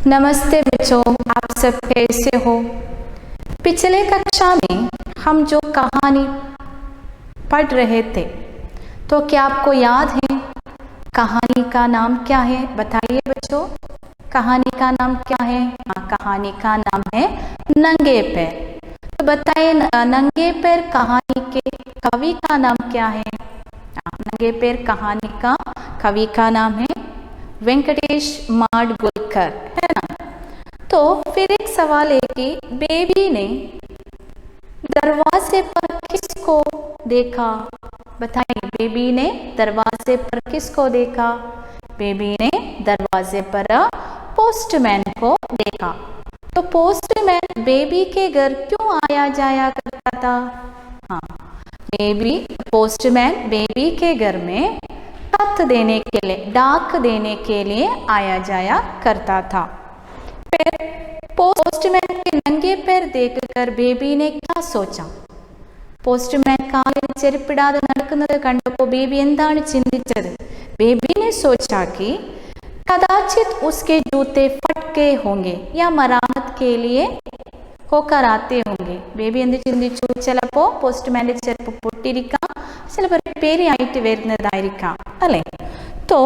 नमस्ते बच्चों, आप सब कैसे हो। पिछले कक्षा में हम जो कहानी पढ़ रहे थे, तो क्या आपको याद है कहानी का नाम क्या है? बताइए बच्चों, कहानी का नाम क्या है? कहानी का नाम है नंगे पैर। तो बताइए, नंगे पैर कहानी के कवि का नाम क्या है? नंगे पैर कहानी का कवि का नाम है वेंकटेश माडगुलकर, है ना। तो फिर एक सवाल है कि बेबी ने दरवाजे पर किसको देखा? बताइए, बेबी ने दरवाजे पर किसको देखा? बेबी ने दरवाजे पर पोस्टमैन को देखा। तो पोस्टमैन बेबी के घर क्यों आया जाया करता था? पोस्टमैन बेबी के घर में खत देने के लिए, डाक देने के लिए आया जाया करता था। फिर पोस्टमैन के नंगे पैर देखकर बेबी ने क्या सोचा? പോസ്റ്റ്മാൻ കാലിൽ ചെരുപ്പിടാതെ നടക്കുന്നത് കണ്ടപ്പോൾ ബേബി എന്താണ് ചിന്തിച്ചത്? बेबी ने सोचा कि कदाचित उसके जूते फट गए होंगे या मरम्मत के लिए होकर आते होंगे। बेबी എന്ത് ചിന്തിച്ചു? ചിലപ്പോൾ പോസ്റ്റ്മാന്റെ ചെരുപ്പ് പൊട്ടിയിരിക്കാം, ചിലപ്പോൾ റിപ്പയർ ആയിട്ട് വരുന്നതായിരിക്കാം, അല്ലേ? तो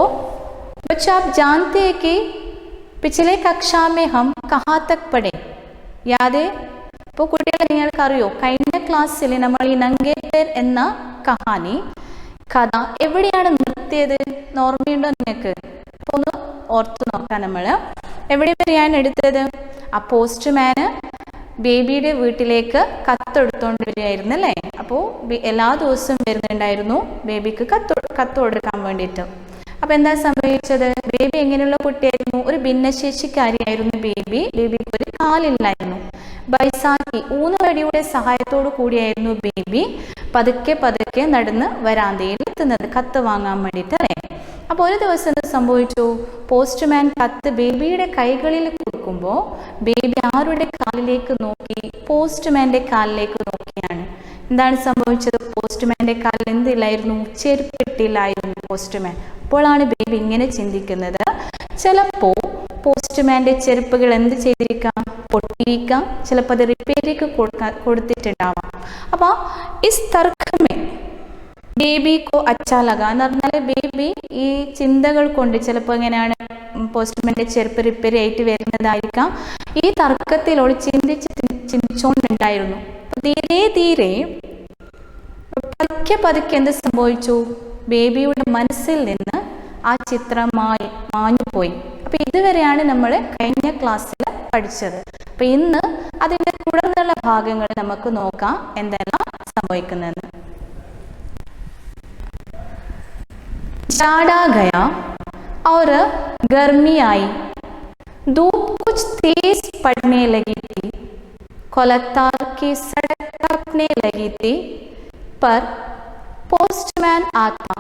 बच्चों, आप जानते हैं कि पिछले कक्षा में हम कहाँ तक पढ़े? याद है? ഇപ്പോൾ കുട്ടികളെ നിങ്ങൾക്കറിയോ, കഴിഞ്ഞ ക്ലാസ്സിൽ നമ്മൾ ഈ നംഗേ പേർ എന്ന കഥ എവിടെയാണ് നിർത്തിയത്? ഓർമ്മയുണ്ടോ നിങ്ങൾക്ക്? അപ്പോൾ ഒന്ന് ഓർത്തു നോക്കാം. നമ്മൾ എവിടെ വരെയാണ് എടുത്തത്? ആ പോസ്റ്റ്മാന് ബേബിയുടെ വീട്ടിലേക്ക് കത്തെടുത്തോണ്ട് വരികയായിരുന്നു, അല്ലേ? അപ്പോൾ എല്ലാ ദിവസവും വരുന്നുണ്ടായിരുന്നു ബേബിക്ക് കത്ത് കൊടുക്കാൻ വേണ്ടിയിട്ട്. അപ്പോൾ എന്താ സംഭവിച്ചത്? ബേബി എങ്ങനെയുള്ള കുട്ടിയായിരുന്നു? ഒരു ഭിന്നശേഷിക്കാരിയായിരുന്നു ബേബിക്ക് ഒരു കാലില്ലായിരുന്നു. ബൈസാക്കി ഊന്നുവടിയുടെ സഹായത്തോടു കൂടിയായിരുന്നു ബേബി പതുക്കെ നടന്ന് വരാന്തയിൽ എത്തുന്നത് കത്ത് വാങ്ങാൻ വേണ്ടിയിട്ട്, അല്ലേ? അപ്പോൾ ഒരു ദിവസം എന്ത് സംഭവിച്ചു? പോസ്റ്റ്മാൻ കത്ത് ബേബിയുടെ കൈകളിൽ കൊടുക്കുമ്പോൾ ബേബി ആരുടെ കാലിലേക്ക് നോക്കി? പോസ്റ്റ്മാന്റെ കാലിലേക്ക് നോക്കിയാണ്. എന്താണ് സംഭവിച്ചത്? പോസ്റ്റ്മാന്റെ കാലിൽ എന്തില്ലായിരുന്നു? ചെരുപ്പിട്ടില്ലായിരുന്നു പോസ്റ്റ്മാൻ. അപ്പോഴാണ് ബേബി ഇങ്ങനെ ചിന്തിക്കുന്നത്, ചിലപ്പോൾ പോസ്റ്റ്മാന്റെ ചെരുപ്പുകൾ എന്ത് ചെയ്തിരിക്കാം? പൊട്ടിയിരിക്കാം, ചിലപ്പോൾ അത് റിപ്പയറിക്ക് കൊടുത്തിട്ടുണ്ടാവാം. അപ്പോൾ ഇസ് തർക്കമേ ബേബി കോ അച്ഛാ ലഗാ എന്ന് പറഞ്ഞാൽ ബേബി ഈ ചിന്തകൾ കൊണ്ട് ചിലപ്പോൾ എങ്ങനെയാണ് പോസ്റ്റ്മാന്റെ ചെരുപ്പ് റിപ്പയർ ആയിട്ട് വരുന്നതായിരിക്കാം. ഈ തർക്കത്തിലോട് ചിന്തിച്ചുകൊണ്ടുണ്ടായിരുന്നു. ധീരെ പതുക്കെ എന്ത് സംഭവിച്ചു? ബേബിയുടെ മനസ്സിൽ നിന്ന് ആ ചിത്രം മാഞ്ഞുപോയി. അപ്പൊ ഇതുവരെയാണ് നമ്മൾ കഴിഞ്ഞ ക്ലാസ്സിൽ പഠിച്ചത്. അപ്പൊ ഇന്ന് അതിന്റെ തുടർന്നുള്ള ഭാഗങ്ങൾ നമുക്ക് നോക്കാം എന്തെല്ലാം സംഭവിക്കുന്നത്. जाड़ा गया और गर्मी आई, धूप कुछ तेज पड़ने लगी थी, कोलतार की सड़क तपने लगी थी, पर पोस्टमैन आता।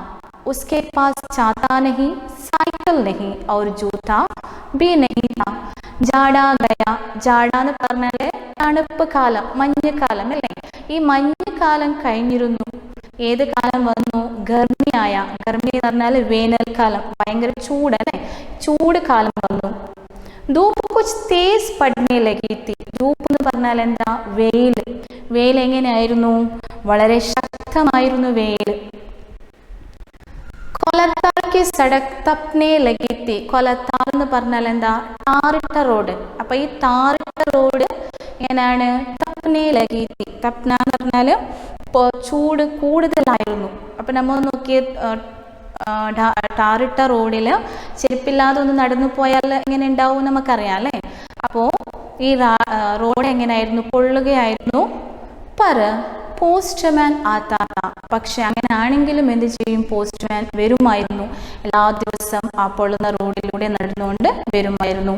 उसके पास छाता नहीं, साइकिल नहीं और जूता भी नहीं था. ജാടാ ഗയ, ജാട എന്ന് പറഞ്ഞാല് തണുപ്പ് കാലം, മഞ്ഞുകാലം, അല്ലേ? ഈ മഞ്ഞുകാലം കഴിഞ്ഞിരുന്നു. ഏത് കാലം വന്നു? ഗർമിയായ, ഗർമി എന്ന് പറഞ്ഞാൽ വേനൽക്കാലം, ഭയങ്കര ചൂട്, അല്ലേ? ചൂട് കാലം വന്നു. ധൂപ്പ് കുച്ച് തേസ് പഡ്നെ ലഗി തി. ധൂപ്പ് എന്ന് പറഞ്ഞാൽ എന്താ? വെയിൽ. വെയിൽ എങ്ങനെയായിരുന്നു? വളരെ ശക്തമായിരുന്നു വെയിൽ. കൊലത്താർക്ക് സടക് തപ്നെ ലഗി തി. കൊലത്താർ എന്ന് പറഞ്ഞാൽ എന്താ? ടാറിട്ട റോഡ്. അപ്പൊ ഈ ടാറിട്ട റോഡ് എങ്ങനെയാണ്? തപ്നെ ലഗി തി. തപ്ന എന്ന് പറഞ്ഞാല് ചൂട് കൂടുതലായിരുന്നു. അപ്പൊ നമ്മൾ നോക്കിയ ടാറിട്ട റോഡില് ചെരുപ്പില്ലാതെ ഒന്ന് നടന്നു പോയാൽ എങ്ങനെ ഉണ്ടാവും നമുക്കറിയാം, അല്ലേ? അപ്പോ ഈ റോഡ് എങ്ങനെയായിരുന്നു? പൊള്ളുകയായിരുന്നു. പര പോസ്റ്റ്മാൻ ആത്താത്ത. പക്ഷെ അങ്ങനെ ആണെങ്കിലും എന്ത് ചെയ്യും? പോസ്റ്റ്മാൻ വരുമായിരുന്നു. എല്ലാ ദിവസം ആ പൊള്ളുന്ന റോഡിലൂടെ നടന്നുകൊണ്ട് വരുമായിരുന്നു.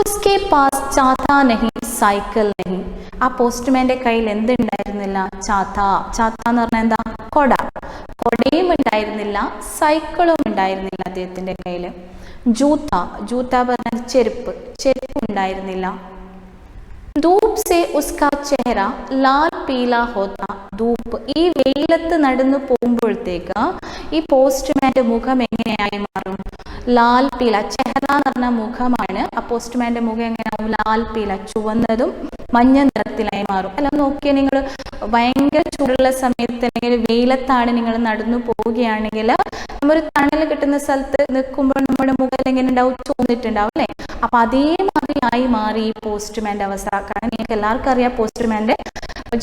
ഉസ്കെ പാസ് ചാത്ത നഹി, സൈക്കിൾ നഹി. ആ പോസ്റ്റ്മാന്റെ കയ്യിൽ എന്തുണ്ടായിരുന്നില്ല? ചാത്ത. ചാത്ത എന്ന് പറഞ്ഞാൽ എന്താ? കൊട. കൊടയും ഉണ്ടായിരുന്നില്ല, സൈക്കിളും ഉണ്ടായിരുന്നില്ല അദ്ദേഹത്തിന്റെ കയ്യിൽ. ജൂത്ത, ജൂത്ത പറഞ്ഞാൽ ചെരുപ്പ്, ചെരുപ്പ് ഉണ്ടായിരുന്നില്ല. ധൂപ് സെ ഉസ്കാ ചെഹറ ലാൽ പീല ഹോത്ത. ധൂപ്പ്, ഈ വെയിലത്ത് നടന്നു പോകുമ്പോഴത്തേക്ക് ഈ പോസ്റ്റ്മാൻ്റെ മുഖം എങ്ങനെയായി മാറും? ലാൽ പീല, ചെഹറ എന്ന് പറഞ്ഞ മുഖമാണ്. ആ പോസ്റ്റ്മാൻ്റെ മുഖം എങ്ങനെയാവും? ലാൽ പീല, ചുവന്നതും മഞ്ഞ നിറത്തിലായി മാറും. അല്ല നോക്കിയാൽ നിങ്ങൾ ഭയങ്കര ചൂടുള്ള സമയത്ത് അല്ലെങ്കിൽ വെയിലത്താണ് നിങ്ങൾ നടന്നു പോവുകയാണെങ്കിൽ നമ്മൊരു തണൽ കിട്ടുന്ന സ്ഥലത്ത് നിൽക്കുമ്പോൾ നമ്മുടെ മുഖം എങ്ങനെ ഉണ്ടാവും? ചുവന്നിട്ടുണ്ടാവും അല്ലേ? അപ്പം അതേമാതിരിയായി മാറി ഈ പോസ്റ്റ്മാൻ്റെ അവസ്ഥ. കാരണം നിങ്ങൾക്ക് എല്ലാവർക്കും അറിയാം പോസ്റ്റ്മാൻ്റെ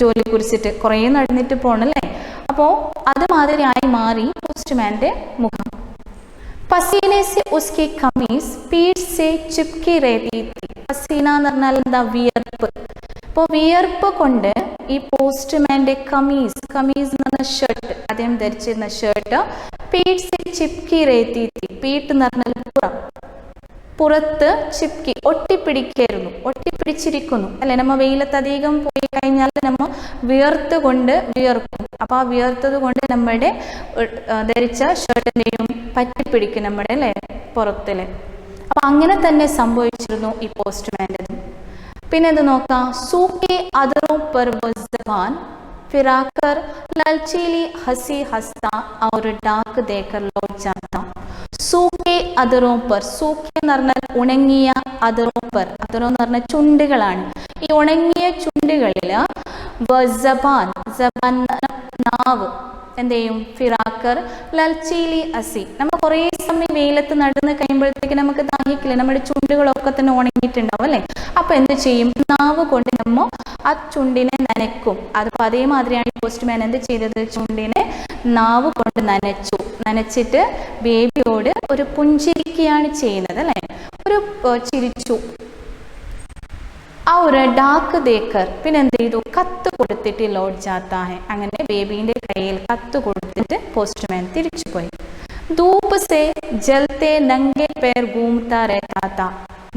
ജോലിയെ കുറിച്ചിട്ട് കുറേ നടന്നിട്ട് പോകണല്ലേ. അപ്പോൾ അതുമാതിരിയായി മാറി പോസ്റ്റ്മാൻ്റെ മുഖം. പസീനെ സെ ഉസ്കി ഖമീസ് പീഠ് സെ ചിപ്കി റഹതി തി. പസീന എന്ന് പറഞ്ഞാൽ എന്താ? വിയർപ്പ്. അപ്പോൾ വിയർപ്പ് കൊണ്ട് ഈ പോസ്റ്റ്മാൻ്റെ കമീസ് എന്ന് പറഞ്ഞ ഷർട്ട്, അദ്ദേഹം ധരിച്ചിരുന്ന ഷർട്ട് പീഠ് സെ ചിപ്കി റഹതി തി. പീഠ് എന്ന് പറഞ്ഞാൽ പുറത്ത് ചിപ്കി, ഒട്ടിപ്പിടിക്കായിരുന്നു, ഒട്ടിപ്പിടിച്ചിരിക്കുന്നു അല്ലെ. നമ്മ വെയിലത്ത് അധികം പോയി കഴിഞ്ഞാൽ നമ്മ വിയർക്കും. അപ്പോൾ ആ വിയർത്തത് കൊണ്ട് നമ്മുടെ ധരിച്ച ഷർട്ടിനെയും പറ്റിപ്പിടിക്കും നമ്മുടെ അല്ലേ പുറത്തില്. അപ്പം അങ്ങനെ തന്നെ സംഭവിച്ചിരുന്നു ഈ പോസ്റ്റ്മാൻ്റെത്. പിന്നെ എന്ത് നോക്കാം? സൂക്കെ അദറോ പർ വസ്സബാൻ ഫിറാക്കർ ലൽചീലി ഹസി ഹസ്ത ഔർ ഡാക്ക് ദേക്കർ ലോട്ട് ജാത്ത. സൂക്കെ അദറോ പർ, സൂക്കെ എന്ന് പറഞ്ഞാൽ ഉണങ്ങിയ, അദറോ പർ, അദറോ എന്ന് പറഞ്ഞാൽ ചുണ്ടുകളാണ്. ഈ ഉണങ്ങിയ ചുണ്ടുകളിൽ വസ്സബാൻ, സബാൻ നാവ് എന്ത് ചെയ്യും? ഫിറാക്കർ ലൽചീലി അസി. നമ്മൾ കുറേ സമയം വെയിലത്ത് നടന്ന് കഴിയുമ്പോഴത്തേക്ക് നമുക്ക് ദാഹിക്കില്ല, നമ്മുടെ ചുണ്ടുകളൊക്കെ തന്നെ ഉണങ്ങിയിട്ടുണ്ടാവും അല്ലേ. അപ്പം എന്ത് ചെയ്യും? നാവ് കൊണ്ട് നമ്മൾ ആ ചുണ്ടിനെ നനയ്ക്കും. അതിപ്പോൾ അതേമാതിരിയാണ് പോസ്റ്റ്മാൻ എന്ത് ചെയ്തത്? ചുണ്ടിനെ നാവ് കൊണ്ട് നനച്ചിട്ട് ബേബിയോട് ഒരു പുഞ്ചിരിക്കുകയാണ് ചെയ്യുന്നത് അല്ലേ. ഒരു ചിരിച്ചു. ആ ഒരു ഡാക്ക് ദേക്കർ, പിന്നെ എന്ത് ചെയ്തു? കത്ത് കൊടുത്തിട്ട് ലോട്ട് ജാത്താ ഹെ. അങ്ങനെ ബേബീൻ്റെ കയ്യിൽ കത്ത് കൊടുത്തിട്ട് പോസ്റ്റ്മാൻ തിരിച്ചുപോയി. ധൂപ്പ് സെ ജലത്തെ നംഗെ പേർ ഗൂംതാ രഹതാ താ.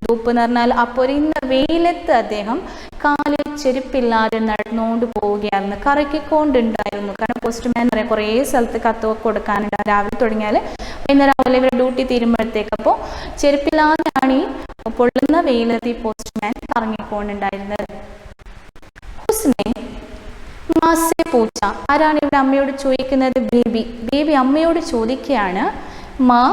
ധൂപ്പ് എന്ന് പറഞ്ഞാൽ ആ പൊരിയുന്ന വെയിലത്ത് അദ്ദേഹം കാലിൽ ചെരുപ്പില്ലാതെ നടന്നുകൊണ്ട് പോവുകയായിരുന്നു, കറക്കിക്കൊണ്ടുണ്ടായിരുന്നു. കാരണം പോസ്റ്റ്മാൻ പറയാം കുറേ സ്ഥലത്ത് കത്തൊക്കെ കൊടുക്കാനുണ്ടാവും. രാവിലെ തുടങ്ങിയാൽ വൈകുന്നേരം ആവില്ല ഇവരുടെ ഡ്യൂട്ടി തീരുമ്പോഴത്തേക്ക്. അപ്പോൾ ചെരുപ്പില്ലാതെയാണ് ഈ പൊള്ളുന്ന വെയിലത്ത് ഈ പോസ്റ്റ്മാൻ കറങ്ങിക്കൊണ്ടുണ്ടായിരുന്നത്. ഉസ്നെ മാസെ പൂച്ച, ആരാണ് ഇവിടെ അമ്മയോട് ചോദിക്കുന്നത്? ബേബി അമ്മയോട് ചോദിക്കുകയാണ്, മാ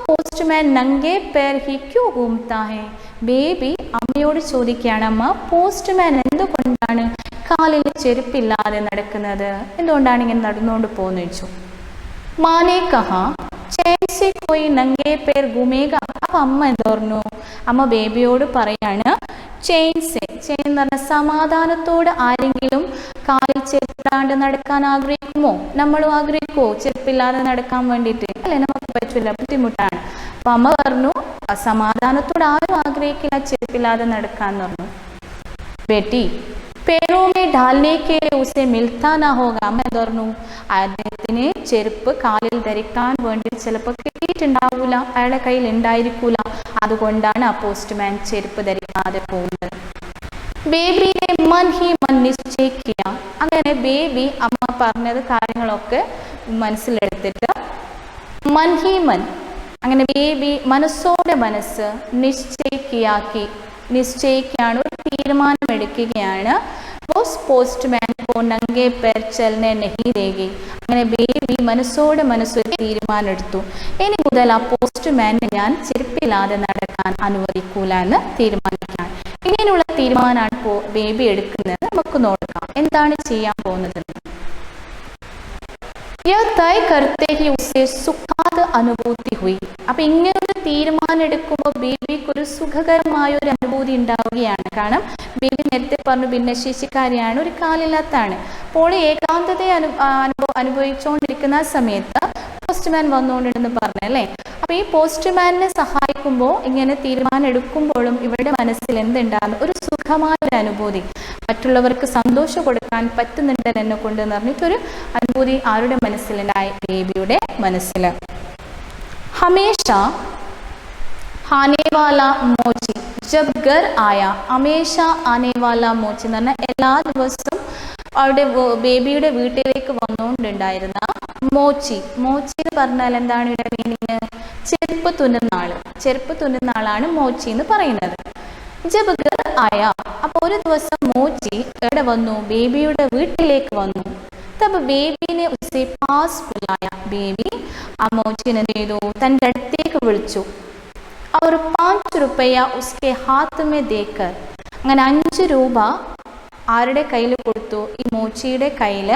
പോസ്റ്റ്മാൻ നംഗെ പേർ ഹി ക്യൂ ഘൂംതാ ഹെ. ബേബി അമ്മയോട് ചോദിക്കുകയാണ്, അമ്മ പോസ്റ്റ്മാൻ എന്തുകൊണ്ടാണ് കാലിൽ ചെരുപ്പില്ലാതെ നടക്കുന്നത്? എന്തുകൊണ്ടാണ് ഇങ്ങനെ നടന്നുകൊണ്ട് പോകുന്നു ചോദിച്ചു. മാനെ കഹാ ചേൻസെ കോയി നംഗെ പേർ ഘൂമേഗ. അപ്പം അമ്മ എന്ത് പറഞ്ഞു? അമ്മ ബേബിയോട് പറയാണ്, ചെയിൻ എന്ന് പറഞ്ഞാൽ സമാധാനത്തോട് ആരെങ്കിലും കാലിൽ ചെരുപ്പിടാണ്ട് നടക്കാൻ ആഗ്രഹിക്കുമോ? നമ്മളും ആഗ്രഹിക്കുമോ ചെരുപ്പില്ലാതെ നടക്കാൻ വേണ്ടിയിട്ട്? അല്ലെ, നമുക്ക് പറ്റില്ല, ബുദ്ധിമുട്ടാണ്. അപ്പം അമ്മ പറഞ്ഞു സമാധാനത്തോട് ആരും ആഗ്രഹിക്കില്ല ചെരുപ്പില്ലാതെ നടക്കാന്ന് പറഞ്ഞു. ബേട്ടി പേരോമേ ഡാലിനേക്ക് ഉസെ മിൽത്താ നാ ഹോഗ. അമ്മ എന്ത് പറഞ്ഞു? അദ്ദേഹത്തിന് ചെരുപ്പ് കാലിൽ ധരിക്കാൻ വേണ്ടി ചിലപ്പോൾ കിട്ടിയിട്ടുണ്ടാവൂല, അയാളുടെ കയ്യിൽ ഉണ്ടായിരിക്കൂല. അതുകൊണ്ടാണ് ആ പോസ്റ്റ്മാൻ ചെരുപ്പ് ധരിക്കാതെ പോകുന്നത്. ബേബിയെ മൻ നിശ്ചയിക്കുക. അങ്ങനെ ബേബി അമ്മ പറഞ്ഞത് കാര്യങ്ങളൊക്കെ മനസ്സിലെടുത്തിട്ട് മൻ അങ്ങനെ ബേബി മനസ്സോടെ മനസ്സ് നിശ്ചയിക്കുകയാണ്, ഒരു തീരുമാനമെടുക്കുകയാണ്. പോസ്റ്റ്മാൻ को नंगे पैर चलने नहीं देगी. അങ്ങനെ ബേബി മനസ്സോടെ മനസ്സൊരു തീരുമാനം എടുത്തു, ഇനി മുതൽ ആ പോസ്റ്റ്മാനെ ഞാൻ ചെരുപ്പില്ലാതെ നടക്കാൻ അനുവദിക്കൂല എന്ന് തീരുമാനിക്കാൻ. ഇങ്ങനെയുള്ള തീരുമാനമാണ് ബേബി എടുക്കുന്നത്. നമുക്ക് നോക്കാം എന്താണ് ചെയ്യാൻ പോകുന്നത്. തൈ കർത്തേ ഹി ഉസേ സുഖാദ അനുഭൂതി ഹുയി. അപ്പൊ ഇങ്ങനൊരു തീരുമാനം എടുക്കുമ്പോൾ ബേബിക്ക് ഒരു സുഖകരമായ ഒരു അനുഭൂതി ഉണ്ടാവുകയാണ്. കാരണം ബേബി നേരത്തെ പറഞ്ഞു ഭിന്നശേഷിക്കാരിയാണ്, ഒരു കാലില്ലാത്താണ്. അപ്പോൾ ഏകാന്തതയെ അനുഭവിച്ചുകൊണ്ടിരിക്കുന്ന സമയത്ത് പോസ്റ്റ്മാൻ വന്നുകൊണ്ടിരുന്ന് പറഞ്ഞല്ലേ. അപ്പോൾ ഈ പോസ്റ്റ്മാനെ സഹായിക്കുമ്പോൾ ഇങ്ങനെ തീരുമാനം എടുക്കുമ്പോഴും ഇവരുടെ മനസ്സിൽ എന്തുണ്ടാകുന്നു? ഒരു സുഖമായ ഒരു അനുഭൂതി, മറ്റുള്ളവർക്ക് സന്തോഷം കൊടുക്കാൻ പറ്റുന്നുണ്ട് എന്നെ കൊണ്ട് എന്ന് പറഞ്ഞിട്ടൊരു അനുഭൂതി ആരുടെ മനസ്സിലുണ്ടായി? ബേബിയുടെ മനസ്സിൽ. ഹമേഷ ആനേവാല മോച്ചി ജബ് ഗർ ആയ. ഹമേഷ ആനേവാല മോച്ചി എന്ന് പറഞ്ഞാൽ എല്ലാ ദിവസവും അവിടെ ബേബിയുടെ വീട്ടിലേക്ക് വന്നുകൊണ്ടുണ്ടായിരുന്ന മോച്ചി. മോച്ചി എന്ന് പറഞ്ഞാൽ എന്താണ് ഇവിടെ മീനിങ്? ചെരുപ്പ് തുന്നുന്ന ആളാണ് മോച്ചി എന്ന് പറയുന്നത്. ജബ് ഗർ ആയ, അപ്പോൾ ഒരു ദിവസം മോച്ചി എവിടെ വന്നു? ബേബിയുടെ വീട്ടിലേക്ക് വന്നു. തബ് ബേബിനെ उसे पास बुलाया. ബേബി ആ മോച്ചിനെ എന്ത് ചെയ്തു? തൻ്റെ അടുത്തേക്ക് വിളിച്ചു. और 5 रुपया उसके हाथ में देकर, അങ്ങനെ 5 രൂപ ആരുടെ കയ്യിൽ കൊടുത്തു? ഈ മോച്ചിയുടെ കയ്യിൽ,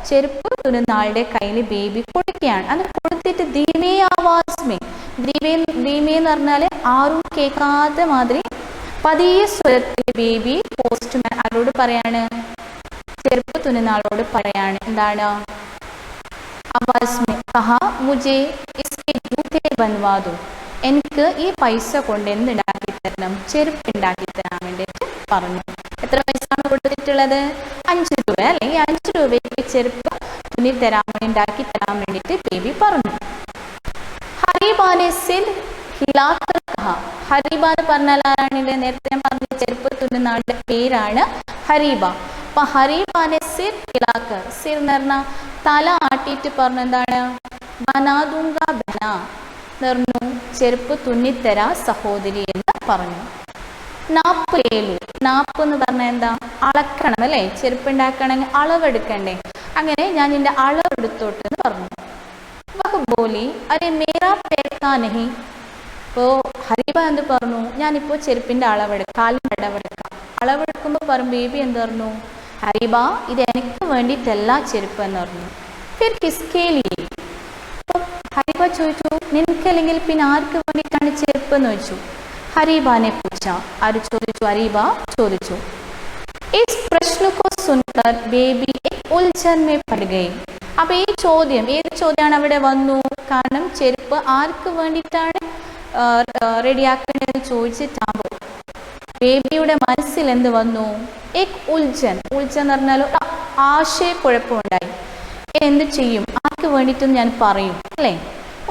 ചെരുപ്പ് തുന്നുന്ന ആളുടെ കയ്യിൽ ബേബി കൊടുക്കുകയാണ്. അത് കൊടുത്തിട്ട് ധീമേ ആവാസ് മേ, ധീമേ എന്ന് പറഞ്ഞാൽ ആരും കേൾക്കാത്ത മാതിരി പതിയെ സ്വരത്തിൽ ബേബി പോസ്റ്റ്മാൻ ആരോട് പറയാണ്? ചെരുപ്പ് തുന്നുന്ന ആളോട് പറയാണ്. എന്താണ്? ആവാസ് മേ കഹാ മുझे इसके जूते बनवा दो, എനിക്ക് ഈ പൈസ കൊണ്ട് എന്തുണ്ടാക്കി തരണം? ചെരുപ്പ് ഉണ്ടാക്കി തരാൻ വേണ്ടിയിട്ട് പറഞ്ഞു. എത്ര പൈസയാണ് കൊടുത്തിട്ടുള്ളത്? 5 രൂപ അല്ലെ? ഈ 5 രൂപയ്ക്ക് ചെരുപ്പ് തുന്നി തരാൻ വേണ്ടി, ഉണ്ടാക്കി തരാൻ വേണ്ടിയിട്ട് ബേബി പറഞ്ഞു. ഹരീബാനെ സിർ ഹിലാക്കർ കഹാ. ഹരീബ എന്ന് പറഞ്ഞാൽ ആരാണ്? നേരത്തെ ഞാൻ പറഞ്ഞ ചെരുപ്പ് തുന്നുന്ന ആളുടെ പേരാണ് ഹരീബ. അപ്പൊ ഹരീബാനെ സിർ ഹിലാക്കർ, സിർ എന്ന് പറഞ്ഞാൽ തല ആട്ടിയിട്ട് പറഞ്ഞു. എന്താണ്? ബനാദുങ്ക ബനാ പറഞ്ഞു, ചെരുപ്പ് തുന്നിത്തരാ സഹോദരി എന്ന് പറഞ്ഞു. നാപ്പ് ലേലു, നാപ്പ് എന്ന് പറഞ്ഞാൽ എന്താ? അളക്കണം അല്ലേ? ചെരുപ്പ് ഉണ്ടാക്കണമെങ്കിൽ അളവെടുക്കണ്ടേ? അങ്ങനെ ഞാൻ നിന്റെ അളവെടുത്തോട്ട് എന്ന് പറഞ്ഞു. വഹ് ബോലി അരെ മേരാ പേർക്കാ നഹി. ഇപ്പോൾ ഹരീബ എന്ത് പറഞ്ഞു? ഞാനിപ്പോൾ ചെരുപ്പിൻ്റെ അളവെടുക്കാം, കാലിൻ്റെ അളവെടുക്കാം. അളവെടുക്കുമ്പോൾ പറഞ്ഞു ബേബി എന്ത് പറഞ്ഞു? ഹരീബ ഇത് എനിക്ക് വേണ്ടിയിട്ടല്ല ചെരുപ്പ് എന്ന് പറഞ്ഞു. ഫിർ കിസ്കേ ലിയേ, ഹരീബ ചോദിച്ചു നിനക്കല്ലെങ്കിൽ പിന്നെ ആർക്ക് വേണ്ടിയിട്ടാണ് ചെരുപ്പ് എന്ന് ചോദിച്ചു. ഹരീബാനെ പൂച്ച, ആര് ചോദിച്ചു? ഹരീബ ചോദിച്ചു. ഇസ് പ്രശ്ന കോ സുൻകർ ബേബി ഉൽझन में पड़ गई. അപ്പൊ ഈ ചോദ്യം, ഏത് ചോദ്യമാണ് അവിടെ വന്നു? കാരണം ചെരുപ്പ് ആർക്ക് വേണ്ടിയിട്ടാണ് റെഡിയാക്കേണ്ടതെന്ന് ചോദിച്ചിട്ടാകുമ്പോൾ ബേബിയുടെ മനസ്സിൽ എന്ത് വന്നു? എക് ഉൽझन, ഉൽझन എന്ന് പറഞ്ഞാൽ ആശയക്കുഴപ്പമുണ്ടായി. എന്ത് ചെയ്യും? ആർക്ക് വേണ്ടിയിട്ടും ഞാൻ പറയും അല്ലേ?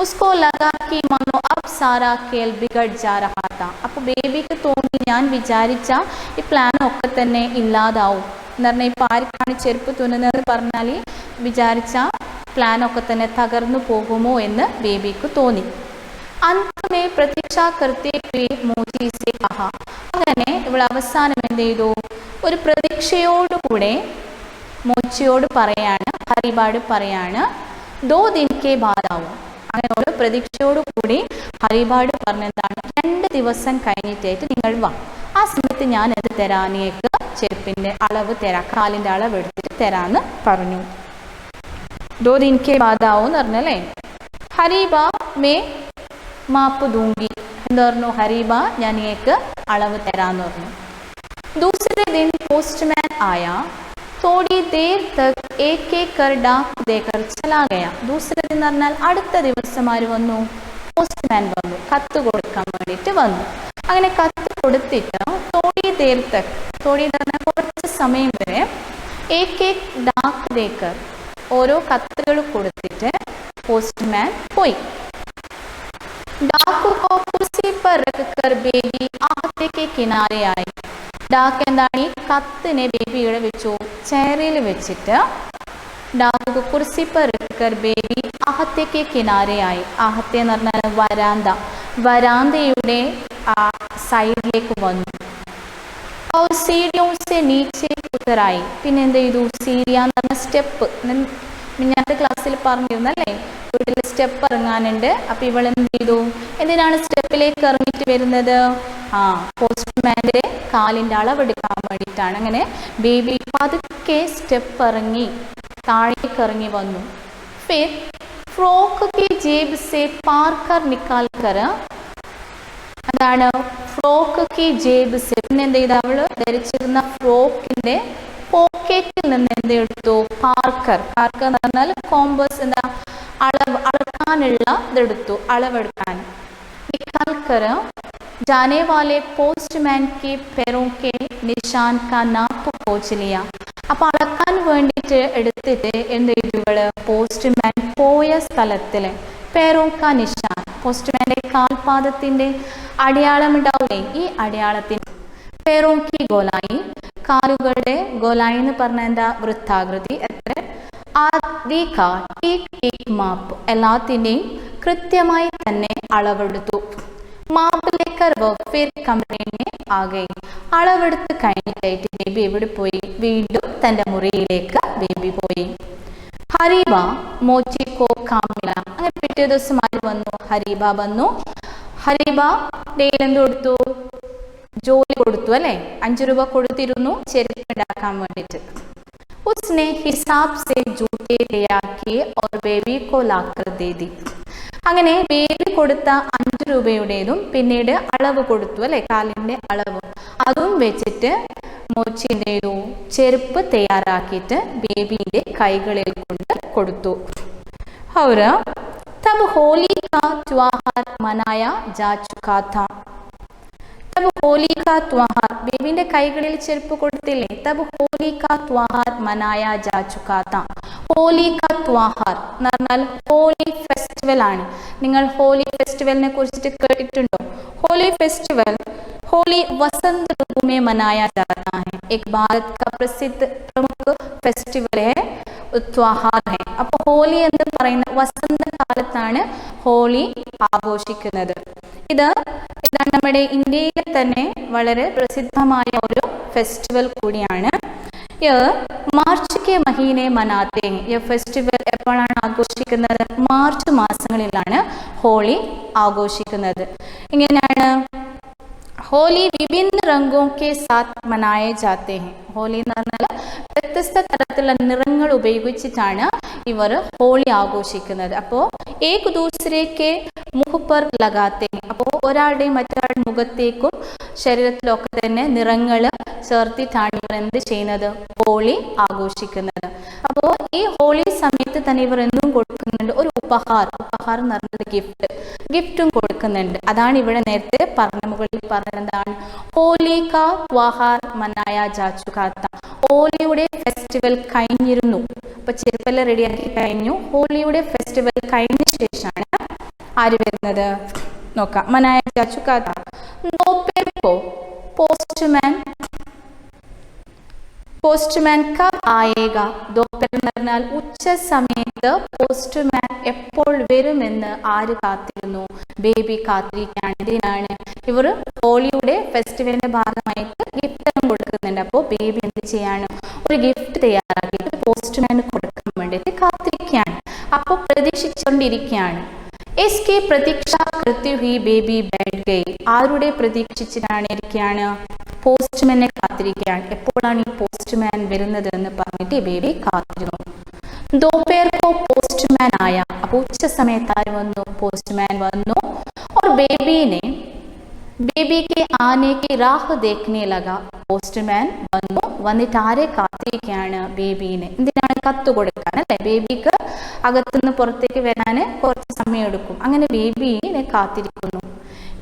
ഉസ്കോ ലഗാ കി മാനോ അബ് സാരാ ഖേൽ ബിഗഡ് ജാ രഹാ താ. അപ്പോൾ ബേബിക്ക് തോന്നി ഞാൻ വിചാരിച്ച ഈ പ്ലാനൊക്കെ തന്നെ ഇല്ലാതാവും എന്ന് പറഞ്ഞാൽ, ഇപ്പോൾ ആർക്കാണ് ചെരുപ്പ് തുന്നുന്നത് പറഞ്ഞാൽ വിചാരിച്ച പ്ലാനൊക്കെ തന്നെ തകർന്നു പോകുമോ എന്ന് ബേബിക്ക് തോന്നി. അന്തമേ പ്രതീക്ഷ കർത്തേ മോചി സെ കഹാ. അങ്ങനെ ഇവിടെ അവസാനം എന്ത് ചെയ്തു? ഒരു പ്രതീക്ഷയോടുകൂടെ മോച്ചിയോട് പറയാണ്, ഹരീബാട് പറയാണ്, 2 दिन के बाद ആവും. അങ്ങനെ ഒരു പ്രതീക്ഷയോടുകൂടി ഹരീബാട് പറഞ്ഞെന്താണ്? 2 ദിവസം കഴിഞ്ഞിട്ടായിട്ട് നിങ്ങൾ വാ, ആ സമയത്ത് ഞാൻ അത് തരാനേക്ക് ചെരുപ്പിൻ്റെ അളവ് തരാം, കാലിൻ്റെ അളവ് എടുത്തിട്ട് തരാമെന്ന് പറഞ്ഞു. 2 दिन के बाद ആവും എന്ന് പറഞ്ഞല്ലേ. ഹരീബ മേ മാപ്പ് ദൂങ്കി എന്ന് പറഞ്ഞു. ഹരീബ ഞാൻ ഏക്ക് അളവ് തരാമെന്ന് പറഞ്ഞു. दूसरे दिन पोस्टमैन आया, थोड़ी देर तक एक एक कर डाक देकर चला गया. दूसरे दिन പറഞ്ഞാൽ അടുത്ത ദിവസം ആര് വന്നു? പോസ്റ്റ്മാൻ വന്നു, കത്ത് കൊടുക്കാൻ വേണ്ടിയിട്ട് വന്നു. അങ്ങനെ കത്ത് കൊടുത്തിട്ട് തോടി ദേർ തക്, തോടി എന്ന് പറഞ്ഞാൽ കുറച്ച് സമയം വരെ, ഏക് ഏക് ഡാക്ക് ദേക്കർ ഓരോ കത്തുകൾ കൊടുത്തിട്ട് പോസ്റ്റ്മാൻ പോയി. डाकू को कुर्सी पर रखकर बेबी आहते के किनारे आई. ഡാക്ക് എന്താണ്? ഈ കത്തിനെ ബേബിയുടെ വെച്ചു ചെയറിൽ വെച്ചിട്ട് ഡാക്ക് കുർസി पर रखकर बेबी आहते के किनारे आई. आहത്തെ എന്ന് പറഞ്ഞാൽ വരാന്ത, വരാന്തയുടെ സൈഡിലേക്ക് വന്നു. और सीढ़ियों से नीचे उतर आई. പിന്നെ എന്ത് ചെയ്തു? സീരിയ എന്ന് പറഞ്ഞ സ്റ്റെപ്പ്, മിഞ്ഞാത്ത ക്ലാസ്സിൽ പറഞ്ഞിരുന്നല്ലേ, വീട്ടിൽ സ്റ്റെപ്പ് ഇറങ്ങാനുണ്ട്. അപ്പം ഇവളെന്ത് ചെയ്തു? എന്തിനാണ് സ്റ്റെപ്പിലേക്ക് ഇറങ്ങിയിട്ട് വരുന്നത്? പോസ്റ്റ്മാൻ്റെ കാലിൻ്റെ അളവെടുക്കാൻ വേണ്ടിയിട്ടാണ്. അങ്ങനെ ബേബി പതുക്കെ സ്റ്റെപ്പ് ഇറങ്ങി താഴേക്ക് ഇറങ്ങി വന്നു. ഫിർ ഫ്രോക്ക് കി ജേബ് സെ പാർക്കർ നിക്കാൽ കർ, അതാണ് ഫ്രോക്ക് കി ജേബ് സെ, പിന്നെ എന്ത് ചെയ്ത? അവൾ ധരിച്ചിരുന്ന ഫ്രോക്കിൻ്റെ പോക്കറ്റിൽ നിന്ന് എന്ത് എടുത്തു? പാർക്കർ, പാർക്കർ എന്ന് പറഞ്ഞാൽ കോമ്പസ്, എന്താ അളക്കാനുള്ള ഇതെടുത്തു, അളവെടുക്കാൻ. निकाल कर जाने वाले पोस्टमैन के पैरों के निशान का नाप पोंछ लिया. അപ്പോൾ അളക്കാൻ വേണ്ടിയിട്ട് എടുത്തിട്ട് എന്ത് ചെയ്തു? ഇവള് പോസ്റ്റ്മാൻ പോയ സ്ഥലത്തിൽ പേരോക്ക നിശാൻ, പോസ്റ്റ്മാൻ്റെ കാൽപാദത്തിൻ്റെ അടയാളം ഉണ്ടാവില്ലേ, ഈ അടയാളത്തിന് പേരോക്കി ഗോലായി, കാലുകളുടെ ഗോലായി എന്ന് പറഞ്ഞാൽ എന്താ? വൃത്താകൃതി. എത്ര? മാപ്പ്, എല്ലാത്തിൻ്റെയും കൃത്യമായി തന്നെ അളവെടുത്തു. മാപ്പിലേക്കർ ഫിർ കമ്പനിയെ ആകെ, അളവെടുത്ത് കഴിഞ്ഞിട്ടായിട്ട് ബേബി എവിടെ പോയി? വീണ്ടും തൻ്റെ മുറിയിലേക്ക് ബേബി പോയി. ഹരീബ മോച്ചി കോ കാം മില. അങ്ങനെ പിറ്റേ ദിവസം ആര് വന്നു? ഹരീബ വന്നു. ഹരീബ ഡെയിലി എന്ത് കൊടുത്തു? ജോലി കൊടുത്തു അല്ലേ? 5 രൂപ കൊടുത്തിരുന്നു ചെരുപ്പ് ഉണ്ടാക്കാൻ വേണ്ടിയിട്ട്. उसने हिसाब से जूते तैयार किए और बेबी को लाकर दे दी. അങ്ങനെ ബേബി കൊടുത്ത 5 രൂപയുടേതും പിന്നീട് അളവ് കൊടുത്തു അല്ലെ, കാലിന്റെ അളവ്, അതും വെച്ചിട്ട് മോച്ചി എന്ത് ചെയ്തു? ചെരുപ്പ് തയ്യാറാക്കിയിട്ട് ബേബിയുടെ കൈകളിൽ കൊണ്ട് കൊടുത്തു. और तब होली का त्योहार मनाया जा चुका था. तब होली का त्योहार, ബേബിന്റെ കൈകളിൽ ചെരുപ്പ് കൊടുത്തില്ലേ? തബ് ഹോലി കാ ത്വാഹാർ മനായ ജാ ചുകാ താ. ഹോലി കാ ത്വാഹാർ എന്ന് പറഞ്ഞാൽ ഹോലി ഫെസ്റ്റിവൽ ആണ്. നിങ്ങൾ ഹോലി ഫെസ്റ്റിവലിനെ കുറിച്ചിട്ട് കേട്ടിട്ടുണ്ടോ? होली फेस्टिवल होली वसंत ऋतु में मनाया जाता है. एक भारत का प्रसिद्ध प्रमुख फेस्टिवल है, त्योहार है. അപ്പോൾ ഹോലി എന്ന് പറയുന്ന വസന്തകാലത്താണ് ഹോളി ആഘോഷിക്കുന്നത്. ഇതാണ് നമ്മുടെ ഇന്ത്യയിൽ തന്നെ വളരെ പ്രസിദ്ധമായ ഒരു ഫെസ്റ്റിവൽ കൂടിയാണ്. മാർച്ച് കെ മഹീനെ മനാത്തെ ഹൈ. ഈ ഫെസ്റ്റിവൽ എപ്പോഴാണ് ആഘോഷിക്കുന്നത്? മാർച്ച് മാസങ്ങളിലാണ് ഹോളി ആഘോഷിക്കുന്നത്. ഇങ്ങനെയാണ് ഹോലി വിഭിന്ന രംഗോ കെ സാത്ത് മനായെ ജാത്തെ ഹൈ. ഹോലി എന്ന് പറഞ്ഞാൽ വ്യത്യസ്ത തരത്തിലുള്ള നിറങ്ങൾ ഉപയോഗിച്ചിട്ടാണ് ഇവർ ഹോളി ആഘോഷിക്കുന്നത്. അപ്പോൾ ഏക് ദൂസരേക്ക് മുഖ് പർ ലഗാത്തെ ഹൈ. അപ്പോൾ ഒരാളുടെയും മറ്റൊരാളുടെ മുഖത്തേക്കും ശരീരത്തിലൊക്കെ തന്നെ നിറങ്ങൾ ചേർത്തിട്ടാണ് ഇവർ എന്ത് ചെയ്യുന്നത്? ഹോളി ആഘോഷിക്കുന്നത്. അപ്പോൾ ഈ ഹോളി സമയത്ത് തന്നെ ഇവർ എന്തും കൊടുക്കുന്നുണ്ട്? ഒരു ഉപഹാരം എന്ന് പറഞ്ഞത് ഗിഫ്റ്റും കൊടുക്കുന്നുണ്ട്. അതാണ് ഇവിടെ നേരത്തെ മുകളിൽ പറഞ്ഞതാണ് ഹോലി കാ ത്വാഹാർ മനായ ജാ ചുകാ താ. ഹോളിയുടെ ഫെസ്റ്റിവൽ കഴിഞ്ഞിരുന്നു. അപ്പൊ ചെരുപ്പെല്ലാം റെഡിയാക്കി കഴിഞ്ഞു. ഹോളിയുടെ ഫെസ്റ്റിവൽ കഴിഞ്ഞ ശേഷമാണ് ആര് വരുന്നത്? നോക്കാം. മനായ ജാ ചുകാ താ. दोपहर को പോസ്റ്റ്മാൻ കബ് ആയേഗ. ദോപ്പർ എന്ന് പറഞ്ഞാൽ ഉച്ച സമയത്ത് പോസ്റ്റ്മാൻ എപ്പോൾ വരുമെന്ന് ആര് കാത്തിരുന്നു? ബേബി കാത്തിരിക്കുകയാണ്. ഇതിനാണ് ഇവർ ഹോളിയുടെ ഫെസ്റ്റിവലിന്റെ ഭാഗമായിട്ട് ഗിഫ്റ്റ് കൊടുക്കുന്നുണ്ട്. അപ്പോൾ ബേബി എന്ത് ചെയ്യാണ്? ഒരു ഗിഫ്റ്റ് തയ്യാറാക്കിയിട്ട് പോസ്റ്റ്മാന് കൊടുക്കാൻ വേണ്ടിയിട്ട് കാത്തിരിക്കുകയാണ്. അപ്പോൾ പ്രതീക്ഷിച്ചുകൊണ്ടിരിക്കുകയാണ്. इसकी प्रतीक्षा करती हुई बेबी बैठ गई. ആരുടെ പ്രതീക്ഷിച്ചിട്ടാണ് ഇരിക്കുകയാണ്? പോസ്റ്റ്മാനെ കാത്തിരിക്കുകയാണ്. എപ്പോഴാണ് ഈ പോസ്റ്റ്മാൻ വരുന്നത് എന്ന് പറഞ്ഞിട്ട് ബേബി കാത്തിരുന്നു. दोपहर को പോസ്റ്റ്മാൻ ആയ. അപ്പോൾ ഉച്ച സമയത്ത് ആര് വന്നു? പോസ്റ്റ്മാൻ വന്നു. और बेबी के आने की राह देखने लगा. പോസ്റ്റ്മാൻ വന്നു. വന്നിട്ട് ആരെ കാത്തിരിക്കുകയാണ്? ബേബീനെ. എന്തിനാണ്? കത്ത് കൊടുക്കാൻ അല്ലെ. ബേബിക്ക് അകത്തുനിന്ന് പുറത്തേക്ക് വരാൻ കുറച്ച് സമയം എടുക്കും. അങ്ങനെ ബേബീനെ കാത്തിരിക്കുന്നു.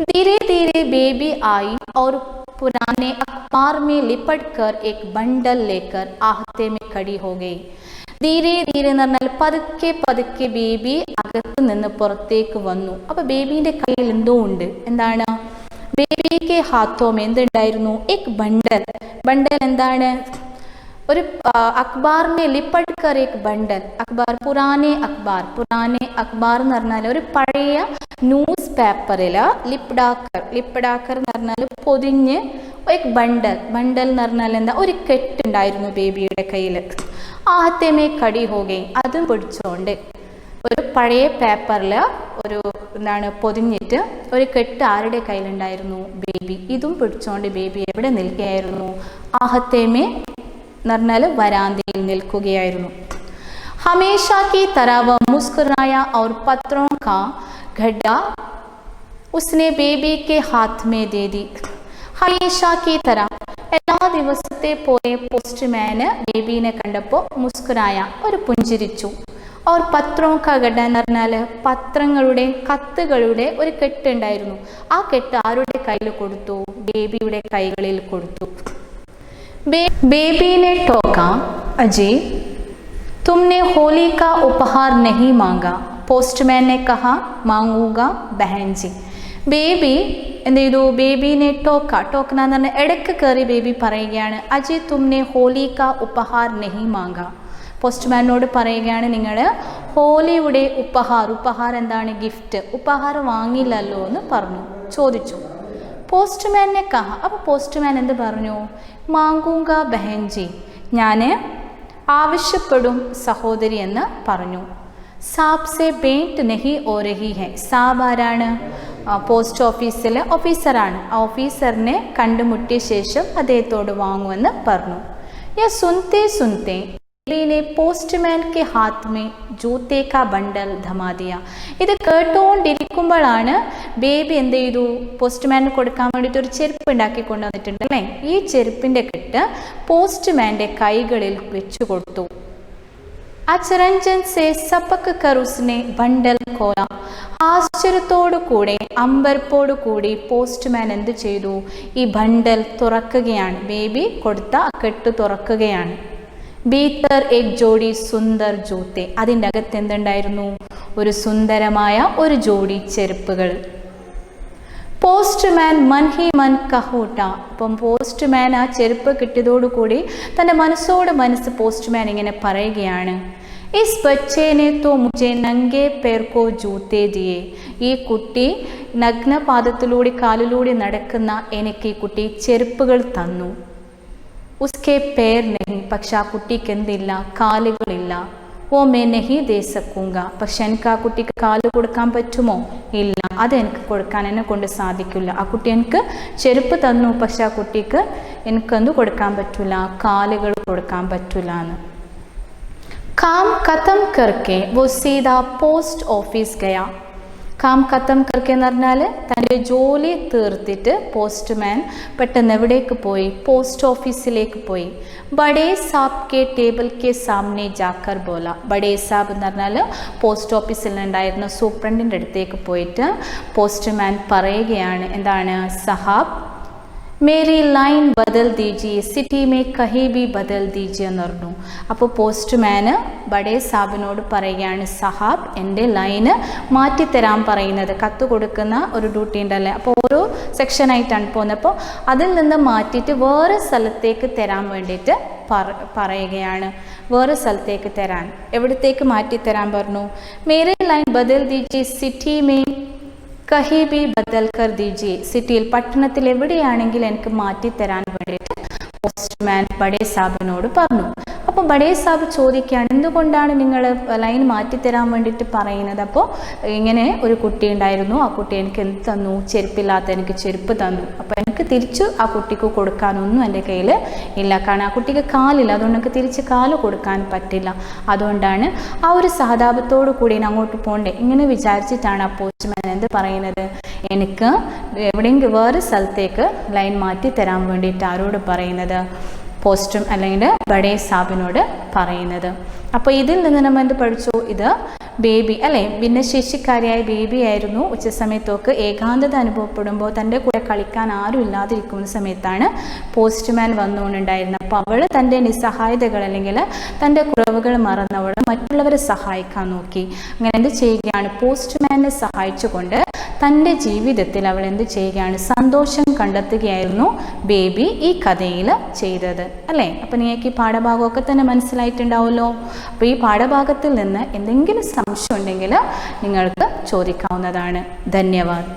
धीरे धीरे बेबी आई और पुराने अखबार में लिपट कर एक बंडल लेकर आहते में खड़ी हो गई. ധീരെ ധീരെ എന്ന് പറഞ്ഞാൽ പതുക്കെ പതുക്കെ ബേബി അകത്ത് നിന്ന് പുറത്തേക്ക് വന്നു. അപ്പൊ ബേബിന്റെ കയ്യിൽ എന്തോ ഉണ്ട്. എന്താണ്? ബേബിക്ക് ഹാത്തോമേ എന്തുണ്ടായിരുന്നു? എക് ബണ്ടൽ. ബണ്ടൽ എന്താണ്? ഒരു അഖ്ബാറിനെ ലിപ്പട്ട് കർ എക് ബണ്ടൽ. അഖ്ബാർ പുരാനെ അഖ്ബാർ എന്ന് പറഞ്ഞാൽ ഒരു പഴയ ന്യൂസ് പേപ്പറിൽ ലിപ്ഡാക്കർ എന്ന് പറഞ്ഞാൽ പൊതിഞ്ഞ് എക് ബണ്ടൽ എന്ന് പറഞ്ഞാൽ എന്താ? ഒരു കെട്ടുണ്ടായിരുന്നു ബേബിയുടെ കയ്യിൽ. ആഹത്തേമേ കടി ഹോകെ. അതും പിടിച്ചോണ്ട് ഒരു പഴയ പേപ്പറിൽ ഒരു പൊതിഞ്ഞിട്ട് ഒരു കെട്ട് ആരുടെ കയ്യിലുണ്ടായിരുന്നു? ബേബി. ഇതും പിടിച്ചോണ്ട് ബേബി എവിടെ നിൽക്കുകയായിരുന്നു? ആഹത്തേമേ എന്ന് പറഞ്ഞാൽ വരാന്തയിൽ നിൽക്കുകയായിരുന്നു. ഹമേശാ കി तरह वह मुस्कुराया और पत्रों का गड्ढा उसने बेबी के हाथ में दे दी. ഹമേശാ കി तरह എല്ലാ ദിവസത്തെ പോലെ പോസ്റ്റ്മാന് ബേബീനെ കണ്ടപ്പോൾ മുസ്കുരായ ഒരു പുഞ്ചിരിച്ചു. और पत्रों का गड्ढा എന്ന് പറഞ്ഞാൽ കത്തുകളുടെ ഒരു കെട്ടുണ്ടായിരുന്നു. ആ കെട്ട് ആരുടെ കയ്യിൽ കൊടുത്തു? ബേബിയുടെ കൈകളിൽ കൊടുത്തു. बेबी ने टोका, अजय तुमने होली का उपहार नहीं मांगा. पोस्टमैन ने कहा, मांगूंगा बहन जी. ബേബി എന്ത് ചെയ്തു? ബേബീനെ ടോക്ക എന്ന് പറഞ്ഞാൽ ഇടയ്ക്ക് കയറി ബേബി പറയുകയാണ്, അജയ് തുമ്നെ ഹോലി കാ ഉപഹാർ നെഹി മാങ്ക. പോസ്റ്റ്മാനോട് പറയുകയാണ്, നിങ്ങൾ ഹോലിയുടെ ഉപഹാർ എന്താണ്? ഗിഫ്റ്റ്. ഉപഹാരം വാങ്ങില്ലല്ലോ എന്ന് ചോദിച്ചു. പോസ്റ്റ്മാനെ കഹ. അപ്പോൾ പോസ്റ്റ്മാൻ എന്ത് പറഞ്ഞു? മാങ്കൂങ്ക ബഹൻജി, ഞാൻ ആവശ്യപ്പെടും സഹോദരി എന്ന് പറഞ്ഞു. സാബ് സെ ബേട്ട് നഹി ഓ രഹി ഹെ. സാബ് ആരാണ്? പോസ്റ്റ് ഓഫീസിലെ ഓഫീസറാണ്. ആ ഓഫീസറിനെ കണ്ടുമുട്ടിയ ശേഷം അദ്ദേഹത്തോട് വാങ്ങുമെന്ന് പറഞ്ഞു. യ സുൻത്തെ സുൻത്തെ ने പോസ്റ്റ്മാൻ के हाथ में जूते का बंडल थमा दिया. ഇത് കേട്ടുകൊണ്ടിരിക്കുമ്പോഴാണ് ബേബി എന്ത് ചെയ്തു? പോസ്റ്റ്മാന് കൊടുക്കാൻ വേണ്ടിയിട്ട് ഒരു ചെരുപ്പ് ഉണ്ടാക്കി കൊണ്ടുവന്നിട്ടുണ്ട് അല്ലേ. ഈ ചെരുപ്പിൻ്റെ കെട്ട് പോസ്റ്റ്മാൻ്റെ കൈകളിൽ വെച്ചു കൊടുത്തു. അച്ചരഞ്ജൻ സെ സപക് കർ ഉസ്നെ ബണ്ടൽ खोला. ആശ്ചര്യത്തോടു കൂടെ അമ്പരപ്പോടു കൂടി പോസ്റ്റ്മാൻ എന്ത് ചെയ്തു? ഈ ബണ്ടൽ തുറക്കുകയാണ്. ബേബി കൊടുത്ത കെട്ട് തുറക്കുകയാണ്. ഭീതർ എക് ജോഡി സുന്ദർ ജൂത്തെ. അതിൻ്റെ അകത്ത് എന്തുണ്ടായിരുന്നു? ഒരു സുന്ദരമായ ഒരു ജോഡി ചെരുപ്പുകൾ. പോസ്റ്റ്മാൻ മൻ ഹി മൻ കഹൂട്ട. അപ്പം പോസ്റ്റ്മാൻ ആ ചെരുപ്പ് കിട്ടിയതോടുകൂടി തൻ്റെ മനസ്സോട് മനസ്സ് പോസ്റ്റ്മാൻ ഇങ്ങനെ പറയുകയാണ്, ഇസ് ബച്ചേനെ തോ മുझे നംഗേ പേർ കോ ജൂത്തേ ദിയേ. ഈ കുട്ടി നഗ്നപാദത്തിലൂടെ കാലിലൂടെ നടക്കുന്ന എനിക്ക് ഈ കുട്ടി ചെരുപ്പുകൾ തന്നു. ഉസ്കെ പേർ നഹി. പക്ഷെ ആ കുട്ടിക്ക് എന്തില്ല? കാലുകളില്ല. ഓ മേ നഹി ദേ സക്കൂങ്ക. പക്ഷെ എനിക്ക് ആ കുട്ടിക്ക് കാല് കൊടുക്കാൻ പറ്റുമോ? ഇല്ല, അതെനിക്ക് കൊടുക്കാൻ എന്നെ കൊണ്ട് സാധിക്കില്ല. ആ കുട്ടി എനിക്ക് ചെരുപ്പ് തന്നു, പക്ഷെ ആ കുട്ടിക്ക് എനിക്കെന്ത് കൊടുക്കാൻ പറ്റില്ല? കാലുകൾ കൊടുക്കാൻ പറ്റില്ല എന്ന്. കാം ഖത്തം കർക്കെ വോ Sita post office Gaya. Calm ഖത്തം Karke എന്ന് പറഞ്ഞാൽ തൻ്റെ ജോലി തീർത്തിട്ട് പോസ്റ്റ്മാൻ പെട്ടെന്ന് എവിടേക്ക് പോയി? പോസ്റ്റ് ഓഫീസിലേക്ക് പോയി. ബഡേ സാബ് K table K സാമനെ Jakhar Bola. Bade സാബ് എന്ന് പറഞ്ഞാൽ പോസ്റ്റ് ഓഫീസിൽ ഉണ്ടായിരുന്ന സൂപ്രണ്ടിൻ്റെ അടുത്തേക്ക് പോയിട്ട് പോസ്റ്റ്മാൻ പറയുകയാണ്, എന്താണ്? സഹാബ് മേരി ലൈൻ ബദൽ ദീജിയെ, സിറ്റി മേ കഹി ബി ബദൽ ദീജിയെ എന്ന് പറഞ്ഞു. അപ്പോൾ പോസ്റ്റ്മാന് ബഡേ സാബിനോട് പറയുകയാണ്, സഹാബ് എൻ്റെ ലൈന് മാറ്റിത്തരാൻ പറയുന്നത്. കത്ത് കൊടുക്കുന്ന ഒരു ഡ്യൂട്ടി ഉണ്ടല്ലേ, അപ്പോൾ ഓരോ സെക്ഷനായിട്ടാണ് പോകുന്നത്. അപ്പോൾ അതിൽ നിന്ന് മാറ്റിയിട്ട് വേറെ സ്ഥലത്തേക്ക് തരാൻ വേണ്ടിയിട്ട് പറയുകയാണ്. വേറെ സ്ഥലത്തേക്ക് തരാൻ. എവിടത്തേക്ക് മാറ്റിത്തരാൻ പറഞ്ഞു? മേരി ലൈൻ ബദൽ ദീജിയെ സിറ്റി മേ കഹി ബി ബദൽ കർ ദീജിയെ. സിറ്റിയിൽ, പട്ടണത്തിൽ എവിടെയാണെങ്കിൽ എനിക്ക് മാറ്റിത്തരാൻ വേണ്ടിയിട്ട് പോസ്റ്റ്മാൻ ബഡേ സാബിനോട് പറഞ്ഞു. അപ്പോൾ ബഡേ സാബ് ചോദിക്കുകയാണ്, എന്തുകൊണ്ടാണ് നിങ്ങൾ ലൈൻ മാറ്റിത്തരാൻ വേണ്ടിയിട്ട് പറയുന്നത്? അപ്പോൾ ഇങ്ങനെ ഒരു കുട്ടി ഉണ്ടായിരുന്നു, ആ കുട്ടി എനിക്ക് എന്ത് തന്നു? ചെരുപ്പില്ലാത്ത എനിക്ക് ചെരുപ്പ് തന്നു. അപ്പോൾ എനിക്ക് തിരിച്ചു ആ കുട്ടിക്ക് കൊടുക്കാനൊന്നും എൻ്റെ കയ്യിൽ ഇല്ല, കാരണം ആ കുട്ടിക്ക് കാലില്ല, അതുകൊണ്ട് എനിക്ക് തിരിച്ച് കാല് കൊടുക്കാൻ പറ്റില്ല. അതുകൊണ്ടാണ് ആ ഒരു സഹതാപത്തോടു കൂടി അങ്ങോട്ട് പോകണ്ടേ ഇങ്ങനെ വിചാരിച്ചിട്ടാണ് ആ പോസ്റ്റ്മാൻ എന്ത് പറയുന്നത്? എനിക്ക് എവിടെയെങ്കിലും വേറെ സ്ഥലത്തേക്ക് ലൈൻ മാറ്റി തരാൻ വേണ്ടിയിട്ട് ആരോട് പറയുന്നത്? പോസ്റ്റും അല്ലെങ്കിൽ ബഡേ സാബിനോട് പറയുന്നത്. അപ്പോൾ ഇതിൽ നിന്ന് നമ്മൾ എന്ത് പഠിച്ചു? ഇത് ബേബി അല്ലേ, ഭിന്നശേഷിക്കാരിയായ ബേബി ആയിരുന്നു. ഉച്ചസമയത്തൊക്കെ ഏകാന്തത അനുഭവപ്പെടുമ്പോൾ തൻ്റെ കൂടെ കളിക്കാൻ ആരും ഇല്ലാതിരിക്കുന്ന സമയത്താണ് പോസ്റ്റ്മാൻ വന്നുകൊണ്ടുണ്ടായിരുന്നത്. അപ്പോൾ അവൾ തൻ്റെ നിസ്സഹായതകൾ അല്ലെങ്കിൽ തൻ്റെ കുറവുകൾ മറന്നവൾ മറ്റുള്ളവരെ സഹായിക്കാൻ നോക്കി. അങ്ങനെ എന്ത് ചെയ്യുകയാണ്? പോസ്റ്റ്മാനെ സഹായിച്ചുകൊണ്ട് തൻ്റെ ജീവിതത്തിൽ അവൾ എന്ത് ചെയ്യുകയാണ്? സന്തോഷം കണ്ടെത്തുകയായിരുന്നു ബേബി ഈ കഥയിൽ ചെയ്തത് അല്ലേ. അപ്പോൾ നിങ്ങൾക്ക് ഈ പാഠഭാഗമൊക്കെ തന്നെ മനസ്സിലായിട്ടുണ്ടാവുമല്ലോ. അപ്പോൾ ഈ പാഠഭാഗത്തിൽ നിന്ന് എന്തെങ്കിലും സംശയം ഉണ്ടെങ്കിൽ നിങ്ങൾക്ക് ചോദിക്കാവുന്നതാണ്. ധന്യവാദ്.